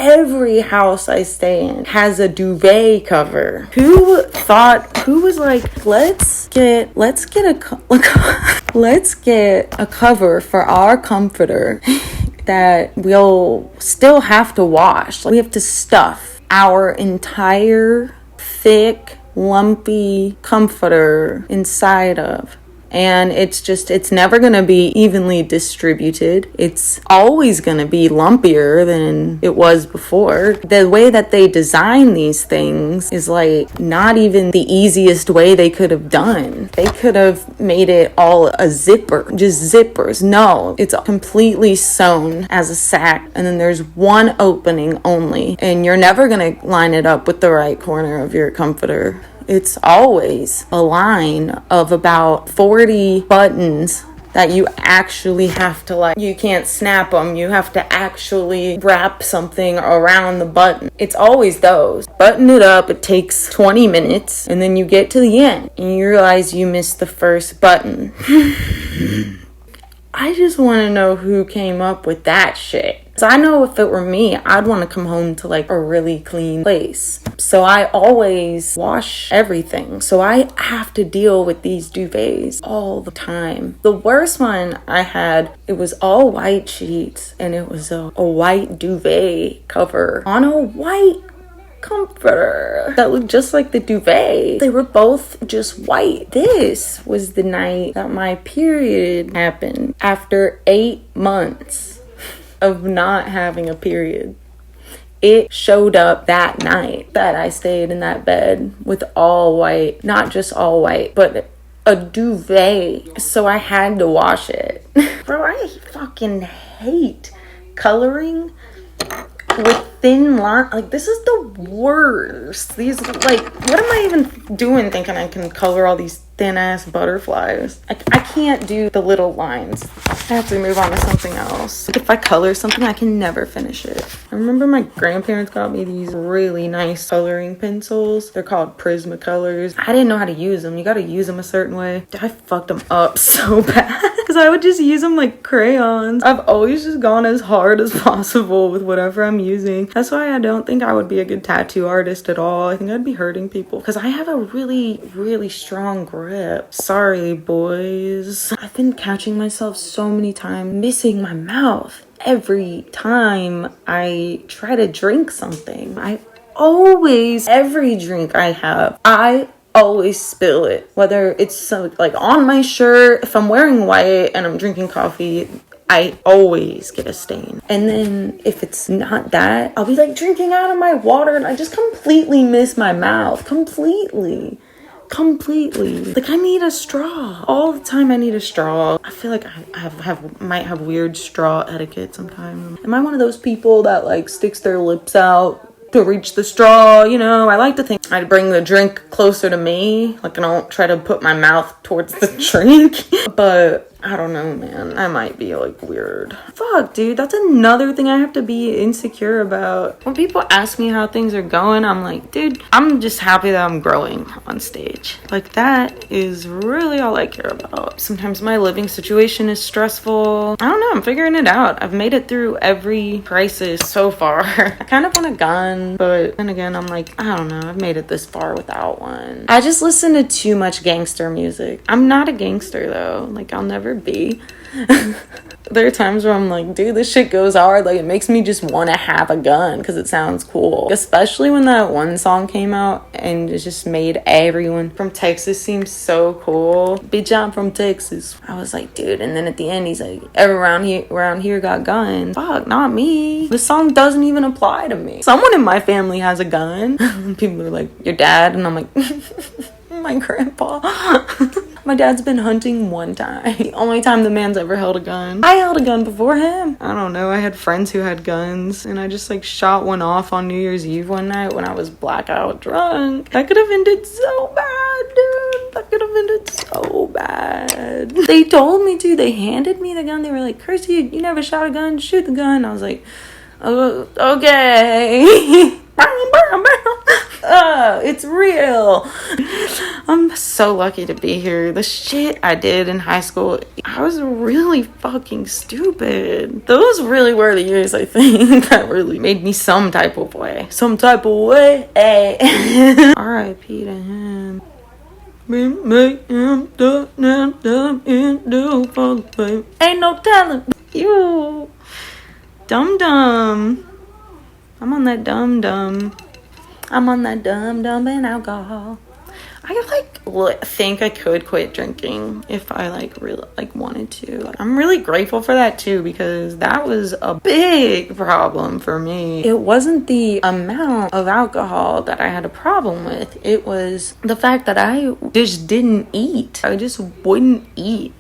every house I stay in has a duvet cover. Who was like, let's get a cover for our comforter that we'll still have to wash. Like, we have to stuff our entire thick, lumpy comforter inside of. And it's never going to be evenly distributed. It's always going to be lumpier than it was before. The way that they design these things is like not even the easiest way they could have done. They could have made it all a zipper, just zippers. No, it's completely sewn as a sack. And then there's one opening only. And you're never going to line it up with the right corner of your comforter. It's always a line of about 40 buttons that you actually have to, like, you can't snap them. You have to actually wrap something around the button. It's always those. Button it up. It takes 20 minutes. And then you get to the end and you realize you missed the first button. I just want to know who came up with that shit. So I know if it were me, I'd want to come home to like a really clean place. So I always wash everything. So I have to deal with these duvets all the time. The worst one I had, it was all white sheets and it was a white duvet cover on a white comforter that looked just like the duvet. They were both just white. This was the night that my period happened after 8 months of not having a period. It showed up that night that I stayed in that bed with all white, not just all white, but a duvet. So I had to wash it. Bro, I fucking hate coloring with thin line. Like, this is the worst. These, like, what am I even doing thinking I can color all these thin ass butterflies? I can't do the little lines. I have to move on to something else. If I color something, I can never finish it. I remember my grandparents got me these really nice coloring pencils. They're called Prismacolors. I didn't know how to use them. You gotta use them a certain way. I fucked them up so bad because I would just use them like crayons. I've always just gone as hard as possible with whatever I'm using. That's why I don't think I would be a good tattoo artist at all. I think I'd be hurting people because I have a really, really strong grip. Sorry, boys. I've been catching myself so many times missing my mouth every time I try to drink something. Every drink I have, I always spill it. Whether it's like on my shirt, if I'm wearing white and I'm drinking coffee, I always get a stain. And then if it's not that, I'll be like drinking out of my water and I just completely miss my mouth. Completely. Like, I need a straw. All the time I need a straw. I feel like I might have weird straw etiquette sometimes. Am I one of those people that like sticks their lips out to reach the straw? You know, I like to think I'd bring the drink closer to me. Like, I don't try to put my mouth towards the drink. But I don't know, man. I might be like weird. Fuck, dude. That's another thing I have to be insecure about. When people ask me how things are going, I'm like, dude, I'm just happy that I'm growing on stage. Like, that is really all I care about. Sometimes my living situation is stressful. I don't know. I'm figuring it out. I've made it through every crisis so far. I kind of want a gun, but then again, I'm like, I don't know. I've made it this far without one. I just listen to too much gangster music. I'm not a gangster, though. Like, I'll never be. There are times where I'm like, dude, this shit goes hard. Like, it makes me just want to have a gun because it sounds cool. Especially when that one song came out and it just made everyone from Texas seem so cool. Bitch, I'm from Texas. I was like, dude. And then at the end, he's like, everyone around here got guns. Fuck, not me. This song doesn't even apply to me. Someone in my family has a gun. People are like, your dad? And I'm like, my grandpa. My dad's been hunting one time. The only time the man's ever held a gun. I held a gun before him. I don't know. I had friends who had guns and I just like shot one off on New Year's Eve one night when I was blackout drunk. That could have ended so bad, dude. That could have ended so bad. They told me to. They handed me the gun. They were like, Kirstie, you never shot a gun. Shoot the gun. I was like, oh, okay. It's real. I'm so lucky to be here. The shit I did in high school, I was really fucking stupid. Those really were the years, I think, that really made me some type of way. Some type of way. Hey. R.I.P. to him. Ain't no telling. You. Dum-dum. I'm on that dum-dum. I'm on that dum-dum and alcohol. I think I could quit drinking if I really wanted to. I'm really grateful for that too, because that was a big problem for me. It wasn't the amount of alcohol that I had a problem with. It was the fact that I just didn't eat. I just wouldn't eat.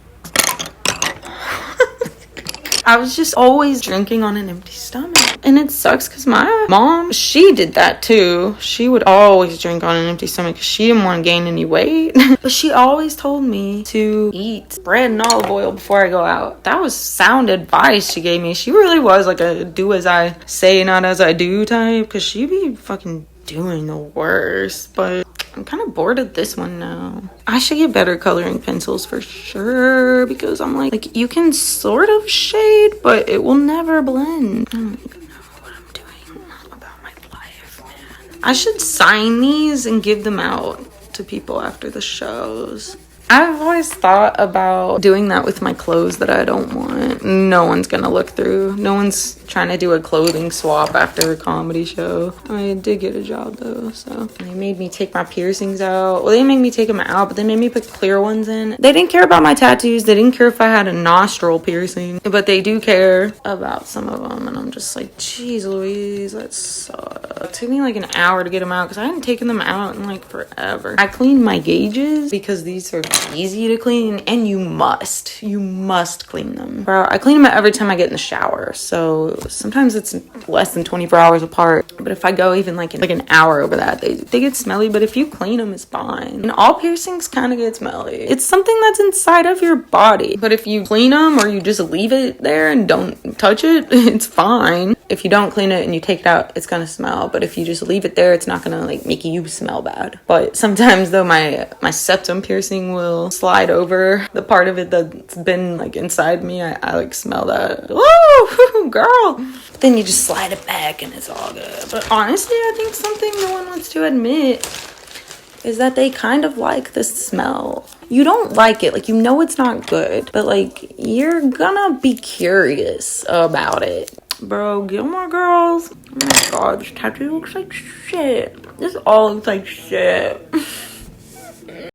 I was just always drinking on an empty stomach. And it sucks because my mom, she did that too. She would always drink on an empty stomach because she didn't want to gain any weight. But she always told me to eat bread and olive oil before I go out. That was sound advice she gave me. She really was like a do as I say, not as I do type. Because she be fucking doing the worst. But I'm kind of bored of this one now. I should get better coloring pencils for sure, because I'm like you can sort of shade, but it will never blend. I don't even know what I'm doing about my life, man. I should sign these and give them out to people after the shows. I've always thought about doing that with my clothes that I don't want. No one's gonna look through. No one's trying to do a clothing swap after a comedy show. I did get a job though, so. They made me take my piercings out. Well, they made me take them out, but they made me put clear ones in. They didn't care about my tattoos. They didn't care if I had a nostril piercing, but they do care about some of them. And I'm just like, geez Louise, that sucks. It took me like an hour to get them out because I hadn't taken them out in like forever. I cleaned my gauges because these are easy to clean, and you must clean them. Bro, I clean them every time I get in the shower, so sometimes it's less than 24 hours apart. But if I go even like an hour over that, they get smelly. But if you clean them, it's fine. And all piercings kind of get smelly. It's something that's inside of your body. But if you clean them or you just leave it there and don't touch it, it's fine. If you don't clean it and you take it out, it's gonna smell. But if you just leave it there, it's not gonna like make you smell bad. But sometimes though, my septum piercing will slide over the part of it that's been like inside me. I like smell that. Woo, girl. But then you just slide it back and it's all good. But honestly, I think something no one wants to admit is that they kind of like the smell. You don't like it, like you know it's not good, but like you're gonna be curious about it. Bro, Gilmore Girls. Oh my god, this tattoo looks like shit. This all looks like shit.